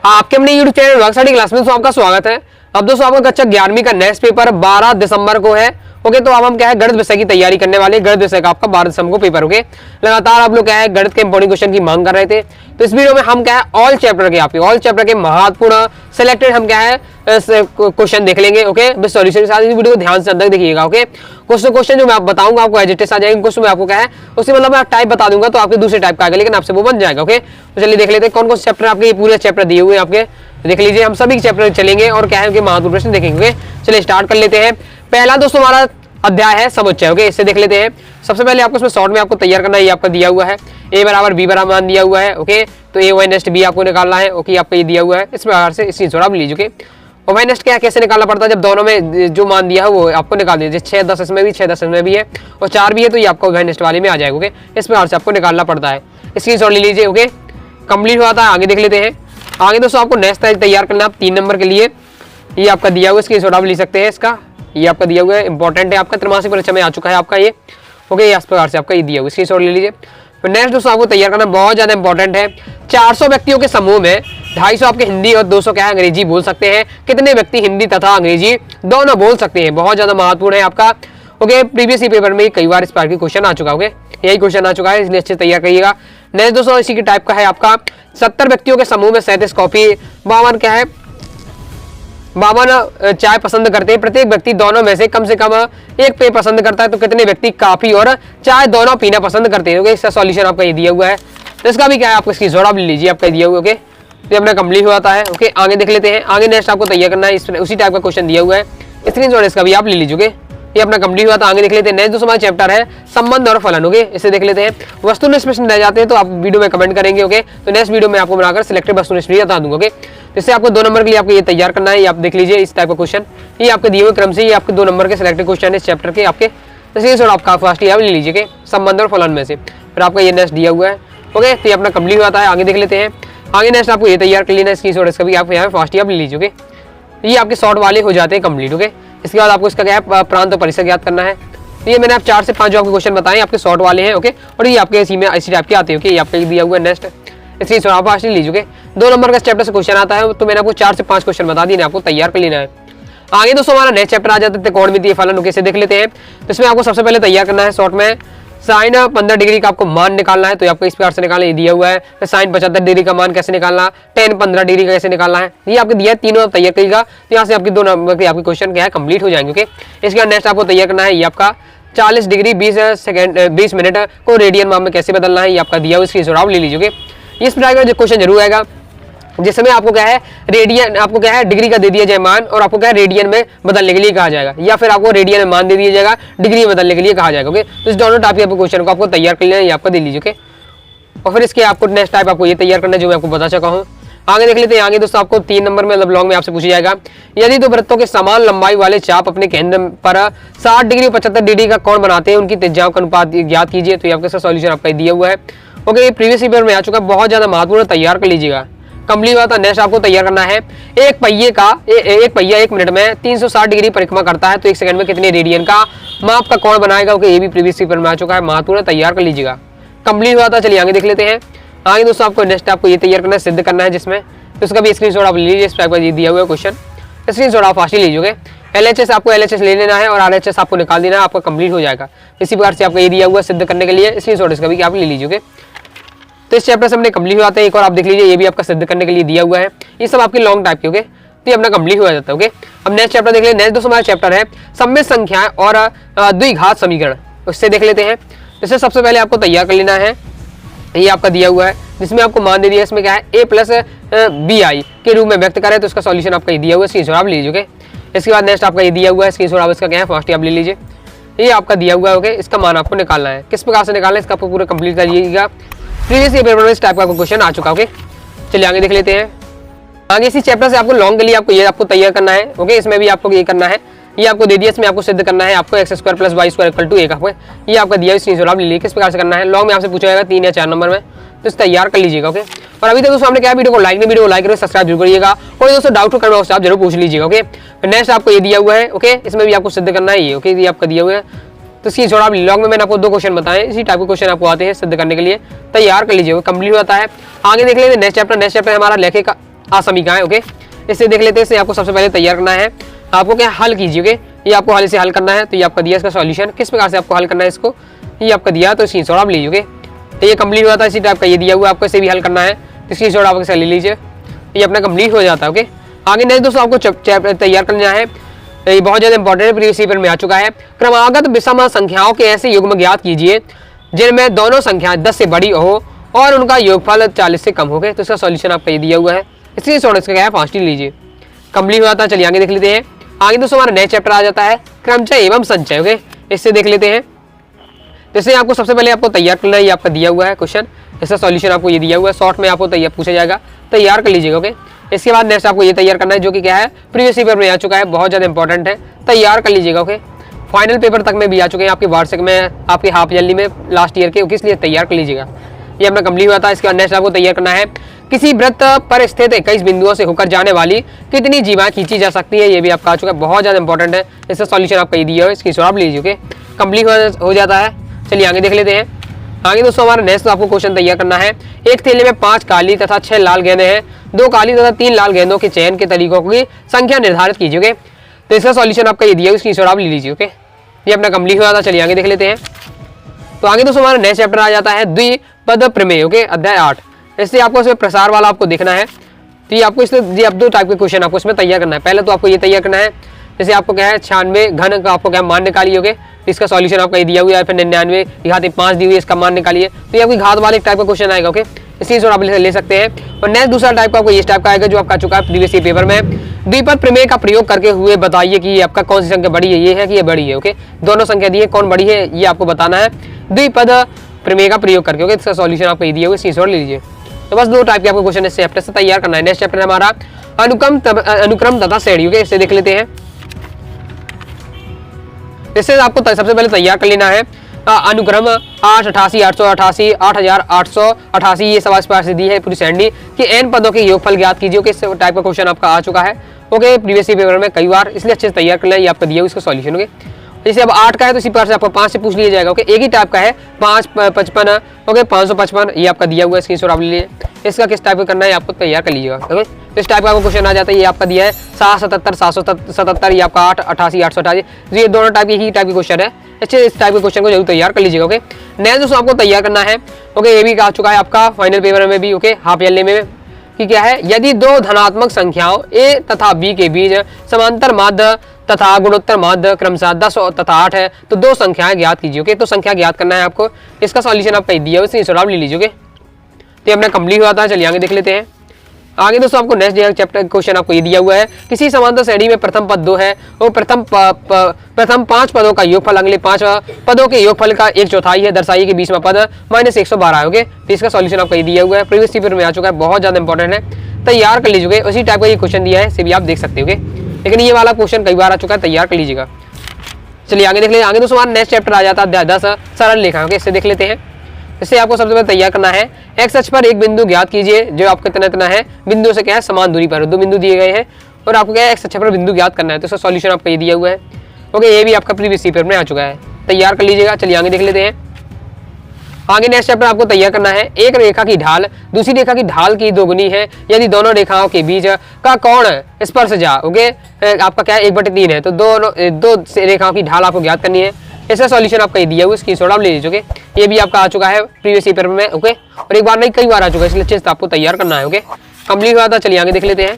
आपके अपने YouTube channel work study class में दोस्तों आपका स्वागत है। अब दोस्तों आपका कक्षा 11वीं का नेक्स्ट पेपर 12 दिसंबर को है। ओके, तो अब हम क्या है गणित विषय की तैयारी करने वाले। गणित विषय का आपका 12 दिसंबर को पेपर। ओके, लगातार आप लोग क्या है गणित के इंपॉर्टेंट क्वेश्चन की मांग कर रहे थे, तो इस वीडियो में हम क्या है ऑल चैप्टर के महत्वपूर्ण सिलेक्टेड हम क्या है क्वेश्चन देख लेंगे। ओके, विद सॉल्यूशन के साथ इस वीडियो को ध्यान से अंदर देखिएगा। ओके, क्वेश्चन जो मैं आप बताऊंगा आपको एज इट इज आ जाएंगे। क्वेश्चन में आपको क्या है उससे मतलब मैं टाइप बता दूंगा तो आपके दूसरे टाइप का आएगा, लेकिन आपसे वो बन जाएगा। ओके, तो चलिए देख लेते हैं कौन कौन से चैप्टर आपके ये पूरे चैप्टर दिए हुए हैं आपके, देख लीजिए। हम सभी चैप्टर चलेंगे और क्या है उनके महत्वपूर्ण प्रश्न देखेंगे। चलिए स्टार्ट कर लेते हैं। पहला दोस्तों हमारा अध्याय है समुच्चय। ओके, इससे देख लेते हैं। सबसे पहले आपको इसमें शॉर्ट में आपको तैयार करना है, ये आपका दिया हुआ है a बराबर b बराबर मान दिया हुआ है। ओके, तो a y नेक्स्ट b आपको निकालना है। ओके, आपका ये दिया हुआ है, इस प्रकार से स्क्रीनशॉट आप लीजिए। और y नेक्स्ट क्या कैसे निकालना पड़ता है, जब दोनों में जो मान दिया है वो आपको निकाल दीजिए। 6 10 इसमें भी 6 10 इसमें भी है और 4 भी है, तो ये आपको y नेक्स्ट वाले में आ जाएगा। ओके, इस प्रकार से आपको निकालना पड़ता है, स्क्रीनशॉट ले लीजिए। ओके, कंप्लीट हुआ था। आगे देख लेते हैं। आगे दोस्तों आपको नेक्स्ट तैयार करना है 3 नंबर के लिए, ये आपका दिया हुआ स्क्रीनशॉट आप ले सकते हैं। इसका ये आपका दिया हुआ है, इंपॉर्टेंट है, आपका त्रैमासिक परीक्षा में आ चुका है आपका ये। ओके, इस प्रकार से आपका ये दिया हुआ स्क्रीनशॉट ले लीजिए। फिर नेक्स्ट दोस्तों आपको तैयार करना बहुत ज्यादा इंपॉर्टेंट है। 400 व्यक्तियों के समूह में 250 आपके हिंदी और 200 क्या है अंग्रेजी बोल सकते हैं। कितने व्यक्ति हिंदी तथा अंग्रेजी दोनों बोल सकते हैं, बहुत ज्यादा महत्वपूर्ण है आपका। ओके, प्रीवियस पेपर में कई बार इस प्रकार की क्वेश्चन आ चुका। ओके, यही क्वेश्चन आ चुका है, इसलिए अच्छे तैयार करिएगा। नेक्स्ट दोस्तों इसी की टाइप का है आपका 70 व्यक्तियों के समूह में 37 कॉफी 52 क्या है 52 चाय पसंद करते हैं। प्रत्येक व्यक्ति दोनों में से कम एक पेय पसंद करता है, तो कितने व्यक्ति कॉफी और चाय दोनों पीना पसंद करते हैं। इसका सॉल्यूशन आपका ये दिया हुआ है, तो इसका भी क्या है आपको इसकी जोड़ आप ले लीजिए, आपका दिया हुआ। ओके, तो अपना कंप्लीट होता है। ओके, आगे देख लेते हैं। आगे नेक्स्ट आपको तैयार करना है, उसी टाइप का क्वेश्चन दिया हुआ है, स्क्रीनशॉट इसका भी आप ले लीजिए। ये अपना कंप्लीट हुआ था। आगे देख लेते हैं। नेक्स्ट जो हमारा चैप्टर है संबंध और फलन। ओके, इसे देख लेते हैं। वस्तुनिष्ठ प्रश्न रह जाते हैं तो आप वीडियो में कमेंट करेंगे। ओके, तो नेक्स्ट वीडियो में आपको बनाकर सिलेक्टेड वस्तुनिष्ठ भी बता दूंगा। ओके, तो इससे आपको 2 नंबर के लिए आपको ये तैयार करना है, ये आप देख लीजिए इस टाइप का क्वेश्चन। ये आपके दिए हुए क्रम से ये आपके 2 नंबर के सिलेक्टेड क्वेश्चन है इस चैप्टर के आपके, तो आपका फर्स्ट आप ले लीजिए संबंध और फलन में से। फिर आपका ये नेक्स्ट दिया हुआ है। ओके, तो ये अपना कंप्लीट होता है। आगे देख लेते हैं। आगे नेक्स्ट आपको ये तैयार कर लेना है, स्क्रीनशॉट इसका भी आप यहाँ फर्स्ट आप ले लीजिए। ये आपके शॉर्ट वाले हो जाते हैं कंप्लीट। ओके, इसके बाद आपको इसका क्या है प्रांत और परिसर याद करना है। ये मैंने आप 4 से 5 जो आपके क्वेश्चन बताए आपके शॉर्ट वाले हैं। ओके, और ये आपके इसी में इसी टाइप के आते हैं। ओके, ये आपका दिया हुआ है नेक्स्ट, इसलिए आप फास्ट लीजिए। 2 नंबर का चैप्टर से क्वेश्चन आता है, तो मैंने आपको 4 से 5 क्वेश्चन बता दिए, आपको तैयार कर लेना है। आगे दोस्तों हमारा नेक्स्ट चैप्टर आ जाता है त्रिकोणमितीय फलन। ओके, इसे देख लेते हैं। तो इसमें आपको सबसे पहले तैयार करना है शॉर्ट में साइन 15 डिग्री का आपको मान निकालना है, तो आपको इस प्रकार से निकालना ये दिया हुआ है। फिर साइन 75 डिग्री का मान कैसे निकालना, tan 15 डिग्री का कैसे निकालना है, ये आपको दिया है। तीनों आप तैयार करिएगा, तो यहाँ से आपकी 2 नंबर के आपके क्वेश्चन क्या है कंप्लीट हो जाएंगे। ओके, इसके बाद नेक्स्ट आपको तैयार करना है ये आपका 40 डिग्री 20 मिनट को रेडियन मान में कैसे बदलना है, ये आपका दिया हुआ स्क्रीनशॉट आप ले लीजिए। इस प्रकार का जो क्वेश्चन जरूर आएगा जिसमें आपको क्या है रेडियन आपको क्या है डिग्री का दे दिया जाए मान, और आपको क्या है रेडियन में बदलने के लिए कहा जाएगा, या फिर आपको रेडियन में मान दे दिया जाएगा डिग्री में बदलने के लिए कहा जाएगा। ओके, तो इस दोनों टाइप के क्वेश्चन को आपको तैयार कर लेना है, ये आपको दे लीजिए। और फिर इसके आपको नेक्स्ट टाइप आपको ये तैयार करना है जो मैं आपको बता चुका हूँ। आगे देख लेते हैं। आगे दोस्तों आपको 3 नंबर में मतलब लॉन्ग में आपसे पूछा जाएगा, यदि 2 वृत्तों के समान लंबाई वाले चाप अपने केंद्र पर 60 डिग्री और 75 डिग्री का कोण बनाते हैं, उनकी त्रिज्याओं का अनुपात ज्ञात कीजिए। तो ये आपका सॉल्यूशन आपका दिया हुआ है। ओके, ये प्रीवियस पेपर में आ चुका है, बहुत ज्यादा महत्वपूर्ण, तैयार कर लीजिएगा। कंप्लीट हुआ था। नेक्स्ट आपको तैयार करना है एक पहिया 1 मिनट में 360 डिग्री परिक्रमा करता है, तो 1 सेकंड में कितने रेडियन का माप का कोण बनाएगा। ओके, ये भी प्रीवियस पेपर में आ चुका है, महत्वपूर्ण, तैयार कर लीजिएगा। कंप्लीट हुआ था। चलिए आगे देख लेते हैं। आगे दोस्तों आपको नेक्स्ट आपको ये तैयार करना है, सिद्ध करना है, जिसमें तो उसका भी स्क्रीनशॉट आप ले लीजिए। इस टाइप का ये दिया हुआ क्वेश्चन, स्क्रीनशॉट आप फास्ट लीजिए। LHS आपको LHS ले लेना है और RHS आपको निकाल देना है, आपका कंप्लीट हो जाएगा। इसी प्रकार से आपका ये दिया हुआ सिद्ध करने के लिए स्क्रीनशॉट इसका भी आप ले लीजिए। तो इस चैप्टर से हमने कंप्लीट हो जाता है। एक और आप देख लीजिए, ये भी आपका सिद्ध करने के लिए दिया हुआ है। ये सब आपके लॉन्ग टाइप के। ओके, तो ये अपना कंप्लीट हो जाता है। ओके, अब नेक्स्ट चैप्टर देख लेते हैं। नेक्स्ट दोस्तों हमारा चैप्टर है सममित संख्याएं और द्विघात समीकरण, उससे देख लेते हैं। इससे सबसे पहले आपको तैयार कर लेना है, ये आपका दिया हुआ है, जिसमें आपको मान दे दिया, इसमें क्या है a + bi के रूप में व्यक्त करें, तो इसका सॉल्यूशन आपका ये दिया हुआ है, स्क्रीनशॉट आप ले लीजिए। इसके बाद नेक्स्ट आपका ये दिया हुआ है, स्क्रीनशॉट आप इसका क्या है फर्स्ट आप ले लीजिए। ये आपका दिया हुआ है। ओके, इसका मान आपको निकालना है, किस प्रकार से निकालना है इसका आपको पूरा कंप्लीट करिएगा। प्रीवियस पेपर में इस टाइप का क्वेश्चन आ चुका। ओके, चलिए आगे देख लेते हैं। आगे इसी चैप्टर से आपको लॉन्ग के लिए आपको ये आपको तैयार करना है। ओके, इसमें भी आपको ये करना है, ये आपको दे दिया, इसमें आपको सिद्ध करना है आपको x² + y² = 1 आपको ये आपका दिया है, स्क्रीनशॉट आप ले लीजिए। किस प्रकार से करना है लॉन्ग में आपसे पूछा जाएगा 3 या 4 नंबर में, तो इस तैयार कर लीजिएगा। ओके, और अभी तक दोस्तों हमने क्या वीडियो को लाइक नहीं, वीडियो को लाइक करो, सब्सक्राइब जरूर करिएगा। कोई दोस्तों डाउट हो करना आप जरूर पूछ लीजिएगा। ओके, नेक्स्ट आपको ये दिया हुआ है। ओके, इसमें भी आपको सिद्ध करना है ये। ओके, ये आपका दिया हुआ है, तो स्क्रीनशॉट आप लॉन्ग में मैंने आपको 2 क्वेश्चन बताए, इसी टाइप के क्वेश्चन आपको आते हैं सिद्ध करने के लिए, तैयार कर लीजिएगा। कंप्लीट होता है। आगे देख लेते हैं नेक्स्ट चैप्टर। नेक्स्ट चैप्टर हमारा असमीकाएं। ओके, इससे देख लेते हैं। इससे आपको सबसे पहले तैयार करना है, आपको क्या हल कीजिए। ओके, ये आपको हल से हल करना है। तो ये आपका दिया इसका सॉल्यूशन, किस प्रकार से आपको हल करना है इसको, ये आपका दिया, तो स्क्रीनशॉट आप लीजिए। ओके, तो ये कंप्लीट हुआ था, इसी टाइप का ये दिया हुआ, आपको इसे भी हल करना है, तो स्क्रीनशॉट आप इसे ले लीजिए, ये अपना कंप्लीट हो जाता है। ओके, आगे नेक्स्ट दोस्तों आपको चैप्टर तैयार करना है, ये बहुत ज़्यादा इंपॉर्टेंट है, प्रीवियस पेपर में आ चुका है। क्रमागत विषम संख्याओं के ऐसे युग्म ज्ञात कीजिए जिनमें दोनों संख्याएं 10 से बड़ी हो और उनका योगफल 40 से कम हो गए। तो इसका सॉल्यूशन आपका ये दिया हुआ है, इसलिए थोड़ा इसका क्या है 5 लीजिए। कंप्लीट हुआ था, चलिए आगे देख लेते हैं। आगे दोस्तों हमारा नेक्स्ट चैप्टर आ जाता है क्रमचय एवं संचय। ओके, इससे देख लेते हैं। जैसे आपको सबसे पहले आपको तैयार करना है, ये आपका दिया हुआ है क्वेश्चन, इसका सॉल्यूशन आपको ये दिया हुआ है, शॉर्ट में आपको तैयार पूछा जाएगा, तैयार कर लीजिएगा। ओके, इसके बाद नेक्स्ट आपको ये तैयार करना है, जो कि क्या है प्रीवियस पेपर में आ चुका है, बहुत ज़्यादा इंपॉर्टेंट है, तैयार कर लीजिएगा। ओके, फाइनल पेपर तक में भी आ चुके हैं आपके वार्षिक में, आपके हाफ ईयरली में लास्ट ईयर के, इसलिए तैयार कर लीजिएगा। ये अपना कंप्लीट हुआ था। इसके बाद नेक्स्ट आपको तैयार करना है, किसी वृत्त पर स्थित 21 बिंदुओं से होकर जाने वाली कितनी जीवाएं खींची जा सकती है, ये भी आपका आ चुका है, बहुत ज़्यादा इंपॉर्टेंट है, इसका सॉल्यूशन आपका ये दिया है, इसकी आप लीजिए। ओके, कंप्लीट हो जाता है, चलिए आगे देख लेते हैं। आगे दोस्तों हमारा नेक्स्ट आपको क्वेश्चन तैयार करना है, एक थैले में 5 काली तथा 6 लाल गेंदें हैं, 2 काली तथा 3 लाल गेंदों के चयन के तरीकों की संख्या निर्धारित कीजिए। तो इसका सॉल्यूशन आपका ये दिया है, इसकी आप ले लीजिए। ओके, ये अपना कंप्लीट हो जाता है, चलिए आगे देख लेते हैं। तो आगे दोस्तों हमारा नेक्स्ट चैप्टर आ जाता है द्विपद प्रमेय। ओके, अध्याय 8, इससे आपको इसमें प्रसार वाला आपको देखना है। तो ये आपको इसमें ये अब 2 टाइप के क्वेश्चन आपको इसमें तैयार करना है। पहले तो आपको ये तैयार करना है, जैसे आपको क्या है 96 घन का आपको क्या मान निकालिए। ओके, इसका सॉल्यूशन आपका ये दिया हुआ है, फिर 99 घात 5 दी हुई है, इसका मान निकालिए। तो ये आपकी घात वाले टाइप का क्वेश्चन आएगा। ओके, इसी से आप ले सकते हैं। और नेक्स्ट दूसरा टाइप का आपको इस टाइप का आएगा, जो आपका चुका है प्रीवियस पेपर में, द्विपद प्रमेय का प्रयोग करके हुए बताइए कि ये आपका कौन सी संख्या बड़ी है, ये है कि ये बड़ी है। ओके, दोनों संख्या दी है, कौन बड़ी है ये आपको बताना है द्विपद प्रमेय का प्रयोग करके। ओके, इसका सॉल्यूशन आपको ये दिया हुआ है, स्क्रीनशॉट ले लीजिए। तो बस 2 टाइप के आपको क्वेश्चन इस चैप्टर से तैयार करना है। नेक्स्ट चैप्टर हमारा अनुक्रम तथा श्रेणी। ओके, इससे देख लेते हैं। इससे आपको सबसे पहले तैयार कर लेना है अनुक्रम 888 888 8888, ये सवाल पास से दी है पूरी सैंडी कि n पदों के योगफल ज्ञात कीजिए। कि इस टाइप का क्वेश्चन आपका आ चुका है। ओके, प्रीवियस पेपर में कई बार, इसलिए अच्छे से तैयार कर लें, ये आपका दिया हुआ इसका सॉल्यूशन। ओके, जैसे अब 8 का है तो इसी प्रकार से आपको 5 से पूछ लिया जाएगा। ओके, एक ही टाइप का है 555। ओके, 555 ये आपका दिया हुआ है, स्क्रीनशॉट आप ले लीजिए। इसका किस टाइप का करना है आपको तैयार कर लीजिएगा। ओके, तो इस टाइप का आपको क्वेश्चन आ जाता है, ये आपका दिया है 777 777, ये आपका 888 888, ये दोनों टाइप ही टाइप के क्वेश्चन है। अच्छे इस टाइप के क्वेश्चन को जरूर तैयार कर लीजिएगा। ओके, नेक्स्ट दोस्तों आपको तैयार करना है। ओके, ये भी आ चुका है आपका फाइनल पेपर में भी। ओके, हाफ ईयरली में कि क्या है, यदि 2 धनात्मक संख्याओं a तथा b के बीच समांतर माध्य तथा गुणोत्तर माध्य क्रमशः 10 तथा 8 है, तो 2 संख्याएं ज्ञात कीजिए। ओके, तो संख्या ज्ञात करना है आपको, इसका सॉल्यूशन आपका दिया है, इसे आप ले लीजिए। तो ये अपना कंप्लीट हुआ था, चलिए आगे देख लेते हैं। आगे दोस्तों आपको नेक्स्ट चैप्टर क्वेश्चन आपको ये दिया हुआ है, किसी समांतर श्रेणी में प्रथम पद 2 है और प्रथम 5 पदों का योगफल अगले 5 पदों के योगफल का 1/4 है, दर्शाइए कि 20वां पद -112 है। ओके, तो इसका सॉल्यूशन आपको ये दिया हुआ है, प्रीवियस पेपर में आ चुका है, बहुत ज्यादा इंपॉर्टेंट है, तैयार कर लीजिए। उसी टाइप का ये क्वेश्चन दिया है, इसे भी आप देख सकते हो। लेकिन ये वाला क्वेश्चन कई बार आ चुका है, तैयार कर लीजिएगा। चलिए आगे देख लेते हैं। आगे दोस्तों हमारा नेक्स्ट चैप्टर आ जाता है 10 सरल रेखा। ओके, इससे देख लेते हैं। इससे आपको सबसे पहले तैयार करना है, एक्स अक्ष पर एक बिंदु ज्ञात कीजिए जो आपको इतना है, बिंदु से क्या है समान दूरी पर 2 बिंदु दिए गए हैं और आपको क्या है एक्स अक्ष पर बिंदु ज्ञात करना है। तो इसका सॉल्यूशन आपका ये दिया हुआ है। ओके, ये भी आपका प्रीवियस पेपर में आ चुका है, तैयार कर लीजिएगा। चलिए आगे देख लेते हैं। आगे नेक्स्ट चैप्टर आपको तैयार करना है, एक रेखा की ढाल दूसरी रेखा की ढाल की दोगुनी है यदि दोनों रेखाओं के बीच का कोण स्पर्शजा ओके आपका क्या है 1/3 है, तो दो रेखाओं की ढाल आपको ज्ञात करनी है। इसका सॉल्यूशन आपका दिया हुआ है, स्क्रीनशॉट आप ले लीजिए। ये भी आपका आ चुका है प्रीवियस पेपर में। ओके, और एक बार नहीं कई बार आ चुका है, इसलिए अच्छे से आपको तैयार करना है। ओके, कंप्लीट हुआ था। चलिए आगे देख लेते हैं।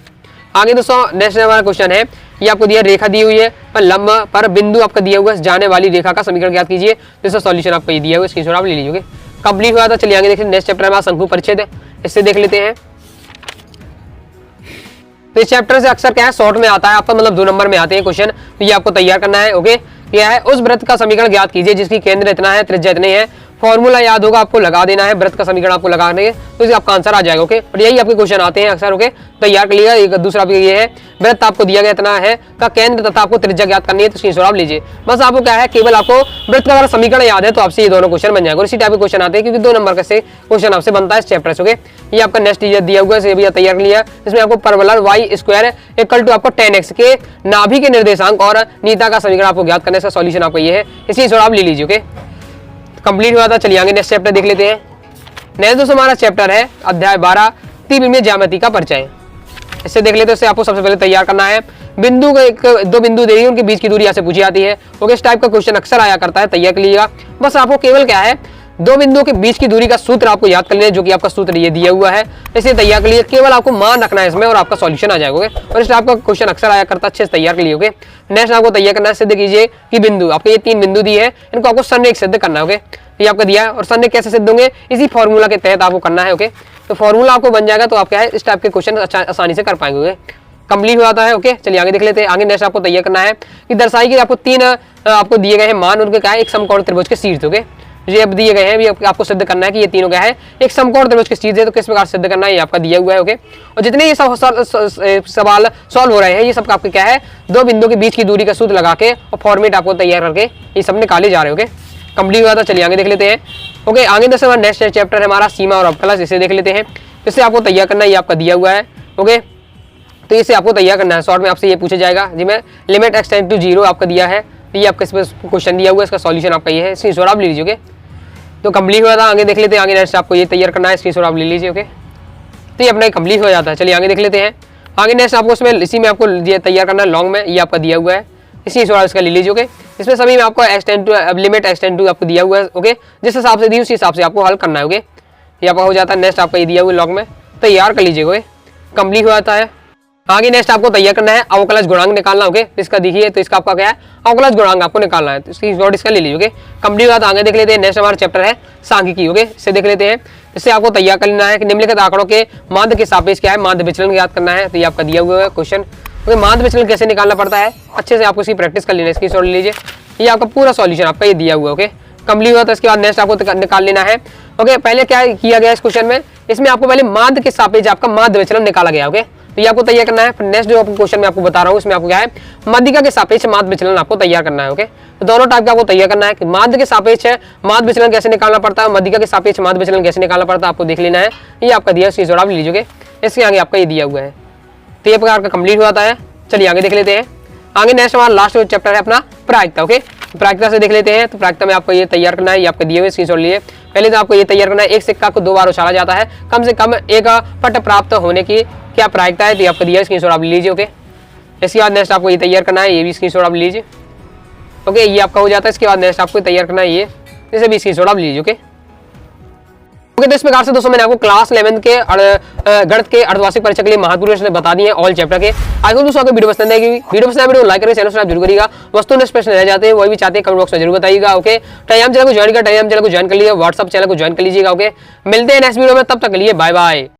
आगे दोस्तों नेक्स्ट हमारा क्वेश्चन है, ये आपको दिया रेखा दी हुई है पर लंब पर बिंदु आपका दिया हुआ है, जाने वाली रेखा का समीकरण ज्ञात कीजिए। तो इसका सॉल्यूशन आपको ये दिया हुआ है, स्क्रीनशॉट आप ले लीजिए। कंप्लीट हुआ था। चलिए आगे देखिए नेक्स्ट चैप्टर हमारा शंकु परिच्छेद है, इससे देख लेते हैं। तो इस चैप्टर से अक्सर क्या है शॉर्ट में आता है आपका, मतलब 2 नंबर में आते हैं क्वेश्चन, तो ये आपको तैयार करना है। ओके, क्या है उस वृत्त का समीकरण ज्ञात कीजिए जिसकी केंद्र इतना है त्रिज्या इतनी है। फॉर्मूला याद होगा, आपको लगा देना है, वृत्त का समीकरण आपको लगा देंगे तो इसका आपका आंसर आ जाएगा। ओके, और यही आपके क्वेश्चन आते हैं अक्सर। ओके, तैयार कर लिया। एक दूसरा भी ये है, वृत्त आपको दिया गया इतना है का केंद्र तथा आपको त्रिज्या ज्ञात करनी है, तो स्क्रीनशॉट आप लीजिए। बस आपको क्या है केवल आपको वृत्त का अगर समीकरण याद है तो आपसे ये दोनों क्वेश्चन बन जाएगा। और इसी टाइप के क्वेश्चन आते हैं क्योंकि 2 नंबर का से क्वेश्चन आपसे बनता है इस चैप्टर से। ओके, ये आपका नेक्स्ट दिया हुआ है, भी तैयार कर लिया। इसमें आपको परवलर y² इक्वल टू आपको 10x के नाभि के निर्देशांक और नीता का समीकरण आपको ज्ञात करने का सॉल्यूशन आपको ये है, इसी से आप ले लीजिए। ओके, कंप्लीट हुआ था। चलिए आगे नेक्स्ट चैप्टर देख लेते हैं। नेक्स्ट दोस्तों हमारा चैप्टर है अध्याय 12 त्रिविमीय ज्यामिति का परिचय। इससे देख लेते हैं। इससे आपको सबसे पहले तैयार करना है बिंदु दो बिंदु दे रही है, उनके बीच की दूरी यहाँ से पूछी जाती है। ओके, इस टाइप का क्वेश्चन अक्सर आया करता है, तैयार कर लीजिएगा। बस आपको केवल क्या है, दो बिंदुओं के बीच की दूरी का सूत्र आपको याद कर लेना है, जो कि आपका सूत्र ये दिया हुआ है। इसे तैयार कर लीजिए, केवल आपको मान रखना है इसमें और आपका सॉल्यूशन आ जाएगा। और इस टाइप का क्वेश्चन अक्सर आया करता है, अच्छे से तैयार कर लीजिए। नेक्स्ट आपको तैयार करना है, सिद्ध कीजिए कि बिंदु आपके ये 3 बिंदु दिए हैं, इनको आपको सन्निहित सिद्ध करना है। ओके, ये आपका दिया है और सन्निहित कैसे सिद्ध होंगे, इसी फॉर्मूला के तहत आपको करना है। ओके, तो फॉर्मूला आपको बन जाएगा, तो आप क्या है इस टाइप के क्वेश्चन आसानी से कर पाएंगे। कंप्लीट हो जाता है। ओके, चलिए आगे देख लेते हैं। आगे नेक्स्ट आपको तैयार करना है कि दर्शाई कि आपको 3 आपको दिए गए हैं मान, उनके क्या है एक समकोण त्रिभुज के शीर्ष। ओके, ये अब दिए गए हैं, अभी आपको सिद्ध करना है कि ये तीनों क्या है एक समकोण त्रिभुज के शीर्ष है। तो किस प्रकार सिद्ध करना है ये आपका दिया हुआ है। ओके, और जितने ये सवाल सॉल्व हो रहे हैं, ये सब आपके क्या है दो बिंदु के बीच की दूरी का सूत्र लगा के और फॉर्मेट आपको तैयार करके ये सब निकाले जा रहे हैं। ओके, कंप्लीट हुआ था। चलिए आगे देख लेते हैं। ओके, आगे दस नेक्स्ट चैप्टर है हमारा सीमा और अवकलज, इसे देख लेते हैं। इससे आपको तैयार करना है, ये आपका दिया हुआ है। ओके, तो इसे आपको तैयार करना है। शॉर्ट में आपसे ये पूछा जाएगा जी, मैं लिमिट x टेंड टू 0 आपका दिया है, तो ये आपका इसमें क्वेश्चन दिया हुआ है, इसका सॉल्यूशन आपका ये है। स्क्रीनशॉट आप ले लीजिए। ओके, तो कंप्लीट हुआ था। आगे देख लेते हैं। आगे नेक्स्ट आपको ये तैयार करना है, स्क्रीनशॉट आप ले लीजिए। ओके, तो ये अपना कंप्लीट हो जाता है। चलिए आगे देख लेते हैं। आगे नेक्स्ट आपको इसमें इसी में आपको ये तैयार करना है लॉन्ग में, ये आपका दिया हुआ है, इसी स्क्रीनशॉट इसका ले लीजिए। ओके, इसमें सभी में आपको x tend to limit x tend to आपको दिया हुआ है। ओके, जिस हिसाब से दी उसी हिसाब से आपको हल करना है। ओके, ये आपका हो जाता है। नेक्स्ट आपका ये दिया हुआ लॉन्ग में तैयार कर लीजिएगा। ओके, कंप्लीट हो जाता है। आगे नेक्स्ट आपको तैयार करना है अवकलज गुणांक निकालना। ओके, इसका देखिए, तो इसका आपका क्या है अवकलज गुणांक आपको निकालना है, तो इसकी नोट इसका ले लीजिए। ओके, कंप्लीट हुआ। आगे देख लेते हैं। नेक्स्ट हमारा चैप्टर है सांख्यिकी। ओके, इसे देख लेते हैं। इससे आपको तैयार कर लेना है कि निम्नलिखित आंकड़ों के माध्य के सापेक्ष क्या है माध्य विचलन याद करना है, तो ये आपका दिया हुआ है क्वेश्चन। ओके, माध्य विचलन कैसे निकालना पड़ता है अच्छे से आपको इसकी प्रैक्टिस कर लेना है, इसकी नोट ले लीजिए। ये आपका पूरा सॉल्यूशन आपका ये दिया हुआ है। ओके, कंप्लीट हुआ था। इसके बाद नेक्स्ट आपको निकाल लेना है। ओके, पहले क्या किया गया इस क्वेश्चन में, इसमें आपको पहले माध्य के सापेक्ष आपका माध्य विचलन निकाला गया। ओके, तो ये आपको तैयार करना है। नेक्स्ट जो आपको क्वेश्चन में आपको बता रहा हूँ, इसमें आपको क्या है माध्यिका के सापेक्ष माध्य विचलन आपको तैयार करना है। ओके, तो दोनों टाइप का आपको तैयार करना है कि माध्य के सापेक्ष है माध्य विचलन कैसे निकालना पड़ता है, माध्यिका के सापेक्ष माध्य विचलन कैसे निकालना पड़ता है, आपको देख लेना है। ये आपका दिया स्क्रीनशॉट आप लीजिए। इसके आगे आपका ये दिया हुआ है, तो ये प्रकार का कंप्लीट हो जाता है। चलिए आगे देख लेते हैं। आगे नेक्स्ट हमारा लास्ट चैप्टर है अपना प्रायिकता। ओके, प्रायिकता से देख लेते हैं। तो प्रायिकता में आपको ये तैयार करना है, ये आपका दिए हुए स्क्रीनशॉट लिए। पहले तो आपको ये तैयार करना है एक सिक्का को 2 बार उछाला जाता है, कम से कम एक पट प्राप्त होने की क्या प्रायिकता है, तो ये आपका दिया स्क्रीनशॉट आप लीजिए। ओके, इसके बाद नेक्स्ट आपको ये तैयार करना है, ये भी स्क्रीनशॉट आप लीजिए। ओके, ये आपका हो जाता है। इसके बाद नेक्स्ट आपको तैयार करना है ये, इसे भी स्क्रीनशॉट आप लीजिए। ओके, तो इस प्रकार से दोस्तों मैंने आपको क्लास 11 के गणित के अर्धवार्षिक परीक्षा के लिए महत्वपूर्ण बता दिए हैं ऑल चैप्टर के। आई होप दोस्तों आपको वीडियो पसंद आएगी। वीडियो पसंद आए वीडियो लाइक करें, चैनल सब्सक्राइब जरूर करिएगा। वस्तु नेक्स्ट प्रश्न रह जाते हैं वही भी चाहते हैं कमेंट बॉक्स में जरूर बताइएगा। ओके, टेलीग्राम चैनल को ज्वाइन कर टेलीग्राम चैनल को ज्वाइन कर लीजिए, व्हाट्सअप चैनल को ज्वाइन कर लीजिएगा। ओके, मिलते हैं नेक्स्ट वीडियो में, तब तक के लिए बाय बाय।